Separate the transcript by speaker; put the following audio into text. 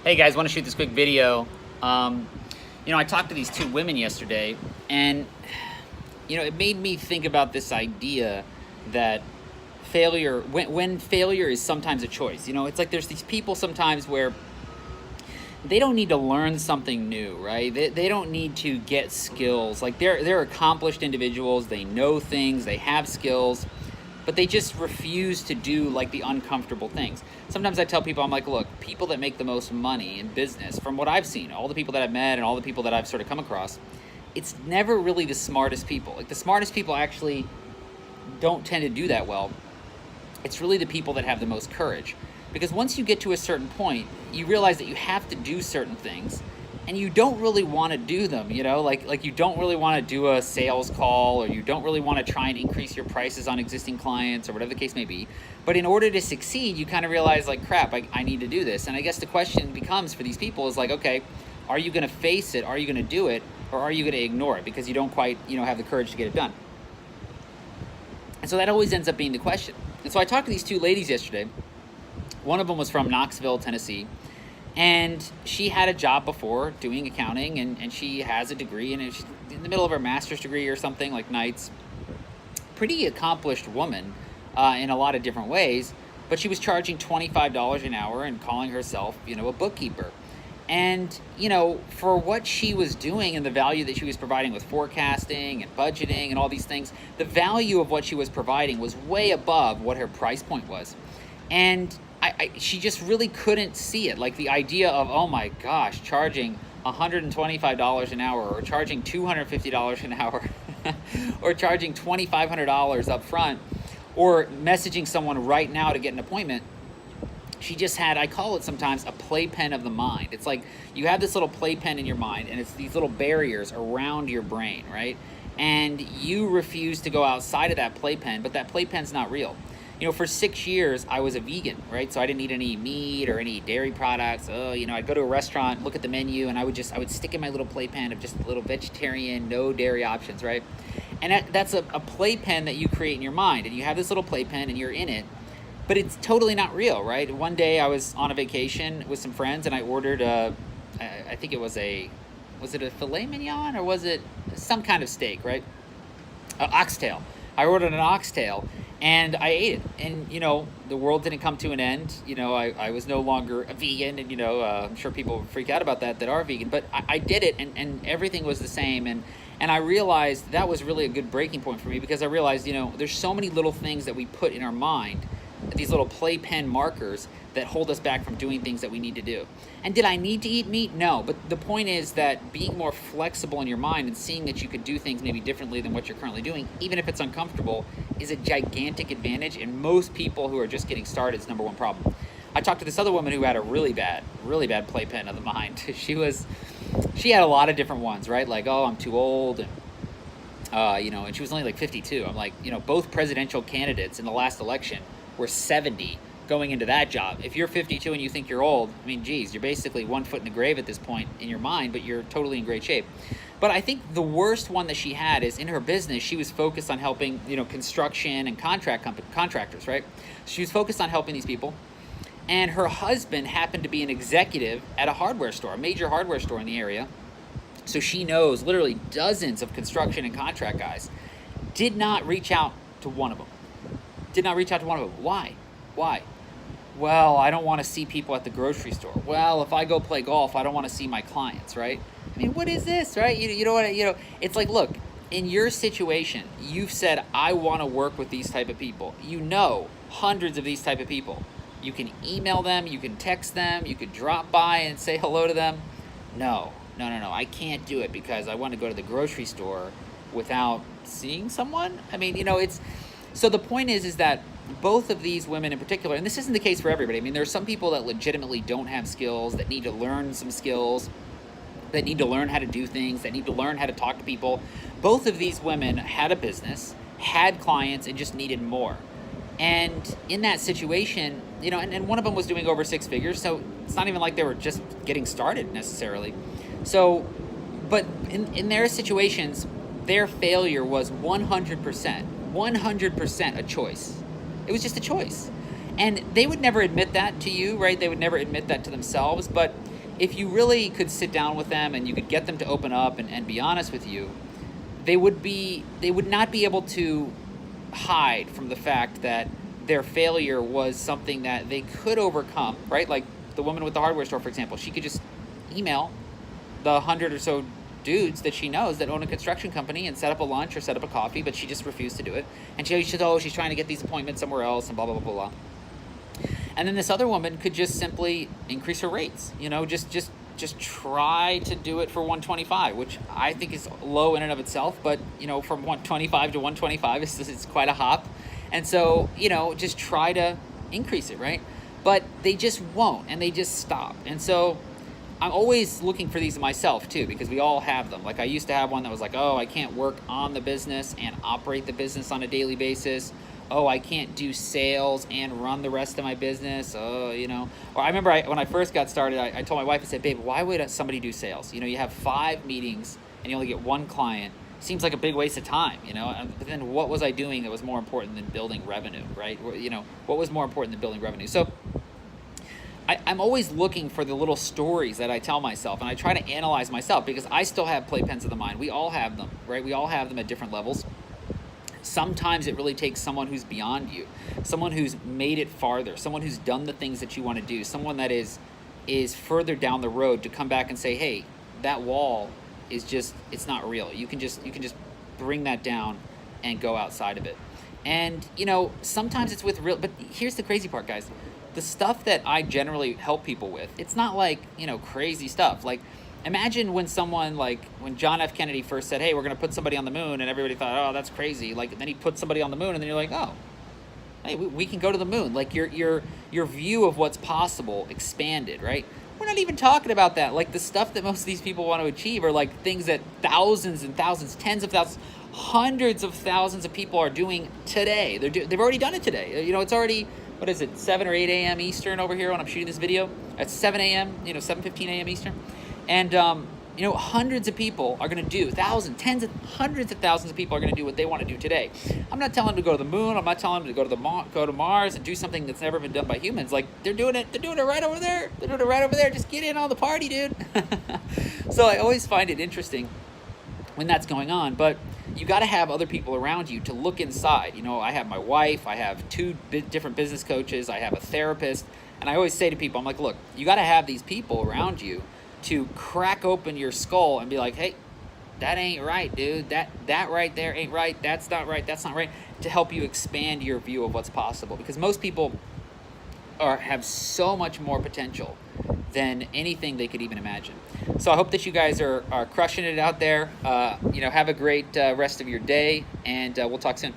Speaker 1: Hey guys, want to shoot this quick video. I talked to these two women yesterday, and it made me think about this idea that failure, when failure is sometimes a choice. It's like there's these people sometimes where they don't need to learn something new, right? They don't need to get skills. Like they're accomplished individuals. They know things. They have skills, but they just refuse to do like the uncomfortable things. Sometimes I tell people, I'm like, look, people that make the most money in business, from what I've seen, all the people that I've met and all the people that I've sort of come across, it's never really the smartest people. Like the smartest people actually don't tend to do that well. It's really the people that have the most courage. Because once you get to a certain point, you realize that you have to do certain things and you don't really want to do them, like you don't really want to do a sales call, or you don't really want to try and increase your prices on existing clients or whatever the case may be. But in order to succeed, you kind of realize like, crap, I need to do this. And I guess the question becomes for these people is like, okay, are you going to face it? Are you going to do it? Or are you going to ignore it because you don't quite, have the courage to get it done? And so that always ends up being the question. And so I talked to these two ladies yesterday. One of them was from Knoxville, Tennessee. And she had a job before doing accounting, and she has a degree, and she's in the middle of her master's degree or something, like Knights. Pretty accomplished woman in a lot of different ways, but she was charging $25 an hour and calling herself, a bookkeeper. And, for what she was doing and the value that she was providing with forecasting and budgeting and all these things, the value of what she was providing was way above what her price point was. And she just really couldn't see it. Like the idea of, oh my gosh, charging $125 an hour, or charging $250 an hour, or charging $2,500 up front, or messaging someone right now to get an appointment. She just had, I call it sometimes, a playpen of the mind. It's like you have this little playpen in your mind, and it's these little barriers around your brain, right? And you refuse to go outside of that playpen, but that playpen's not real. For 6 years, I was a vegan, right? So I didn't eat any meat or any dairy products. I'd go to a restaurant, look at the menu, and I would stick in my little playpen of just a little vegetarian, no dairy options, right? And that's a playpen that you create in your mind. And you have this little playpen, and you're in it, but it's totally not real, right? One day I was on a vacation with some friends, and I ordered I think it was was it a filet mignon, or was it some kind of steak, right? Oxtail. I ordered an oxtail. And I ate it, and the world didn't come to an end. I was no longer a vegan, and I'm sure people freak out about that are vegan, but I did it, and everything was the same, and I realized that was really a good breaking point for me, because I realized there's so many little things that we put in our mind, these little playpen markers that hold us back from doing things that we need to do. And did I need to eat meat? No, but the point is that being more flexible in your mind and seeing that you could do things maybe differently than what you're currently doing, even if it's uncomfortable, is a gigantic advantage. And most people who are just getting started, it's number one problem. I talked to this other woman who had a really bad playpen of the mind. She had a lot of different ones, right? Like, oh, I'm too old, and and she was only like 52. I'm like, both presidential candidates in the last election were 70 going into that job. If you're 52 and you think you're old, I mean, geez, you're basically 1 foot in the grave at this point in your mind, but you're totally in great shape. But I think the worst one that she had is in her business, she was focused on helping, construction and contractors, right? She was focused on helping these people. And her husband happened to be an executive at a hardware store, a major hardware store in the area. So she knows literally dozens of construction and contract guys. Did not reach out to one of them. Why? Well, I don't want to see people at the grocery store. Well, if I go play golf, I don't want to see my clients, right? I mean, what is this, right? You know what? It's like, look, in your situation, you've said, I want to work with these type of people. Hundreds of these type of people. You can email them, you can text them, you could drop by and say hello to them. No, I can't do it because I want to go to the grocery store without seeing someone. I mean, so the point is that both of these women in particular, and this isn't the case for everybody. I mean, there are some people that legitimately don't have skills, that need to learn some skills, that need to learn how to do things, that need to learn how to talk to people. Both of these women had a business, had clients, and just needed more. And in that situation, and one of them was doing over 6 figures, so it's not even like they were just getting started necessarily. So, but in their situations, their failure was 100% a choice. It was just a choice. And they would never admit that to you, right? They would never admit that to themselves. But if you really could sit down with them and you could get them to open up and be honest with you, they would not be able to hide from the fact that their failure was something that they could overcome, right? Like the woman with the hardware store, for example, she could just email the 100 or so dudes that she knows that own a construction company and set up a lunch or set up a coffee, but she just refused to do it. And she's trying to get these appointments somewhere else and blah, blah, blah, blah, blah. And then this other woman could just simply increase her rates, just try to do it for 125, which I think is low in and of itself, but from 125 to 125 is quite a hop. And so, just try to increase it, right? But they just won't, and they just stop. And so I'm always looking for these myself too, because we all have them. Like I used to have one that was like, oh, I can't work on the business and operate the business on a daily basis. Oh, I can't do sales and run the rest of my business. Oh, Or I remember when I first got started, I told my wife, I said, babe, why would somebody do sales? You have 5 meetings and you only get 1 client. Seems like a big waste of time, But then what was I doing that was more important than building revenue, right? What was more important than building revenue? So I'm always looking for the little stories that I tell myself, and I try to analyze myself because I still have playpens of the mind. We all have them, right? We all have them at different levels. Sometimes it really takes someone who's beyond you, someone who's made it farther, someone who's done the things that you want to do, someone that is further down the road to come back and say, hey, that wall is it's not real. You can just bring that down and go outside of it. And, sometimes it's with real, but here's the crazy part, guys. The stuff that I generally help people with, it's not like, crazy stuff. Like, imagine when when John F. Kennedy first said, hey, we're going to put somebody on the moon, and everybody thought, oh, that's crazy. Like, then he put somebody on the moon, and then you're like, oh, hey, we can go to the moon. Like, your view of what's possible expanded, right? We're not even talking about that. Like, the stuff that most of these people want to achieve are like things that thousands and thousands, tens of thousands, hundreds of thousands of people are doing today. They've already done it today. It's already, what is it, 7 or 8 a.m. Eastern over here when I'm shooting this video. At 7 a.m., 7:15 a.m. Eastern. And, hundreds of people are going to do, thousands, tens of hundreds of thousands of people are going to do what they want to do today. I'm not telling them to go to the moon. I'm not telling them to go to Mars and do something that's never been done by humans. Like, they're doing it right over there. They're doing it right over there. Just get in on the party, dude. So I always find it interesting when that's going on, but you got to have other people around you to look inside. I have my wife, I have 2 different business coaches, I have a therapist, and I always say to people, I'm like, look, you got to have these people around you to crack open your skull and be like, hey, that ain't right, dude. That right there ain't right. That's not right. That's not right. To help you expand your view of what's possible, because most people have so much more potential than anything they could even imagine. So I hope that you guys are crushing it out there. Have a great rest of your day, and we'll talk soon.